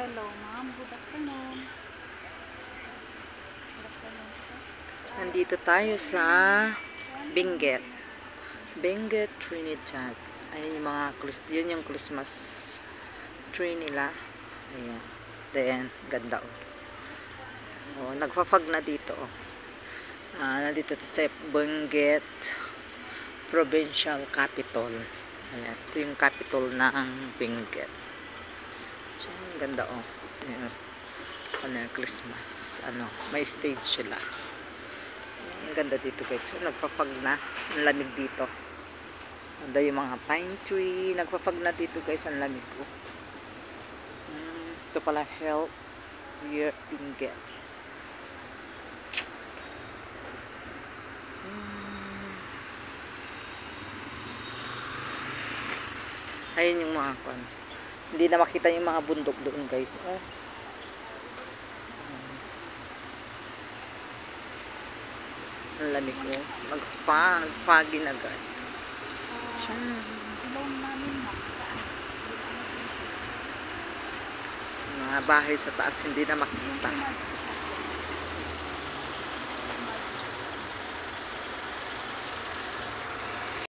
Hello, ma'am. Good afternoon. Good afternoon. Nandito tayo sa Benguet. Benguet, Trinidad. Ayun yung mga yun yung Christmas tree nila. Ayan. Then, ganda oh. Oh, nagfa-fog na dito oh. Nandito sa Benguet Provincial Capital. Ayan. Ito yung capital ng Benguet. So, ganda oh. Ayan. Ano, Christmas. Ano, may stage sila. Ang ganda dito guys. So, nagpapag na. Ang lamig dito. Ganda yung mga pine tree. Nagpapag na dito guys. Ang lamig ko. Ito pala Health Year Benguet. Ayun yung mga kon. Hindi na makita yung mga bundok doon guys. Oh. Ang lamig ko. Magpagi na guys. Mga bahay sa taas hindi na makita.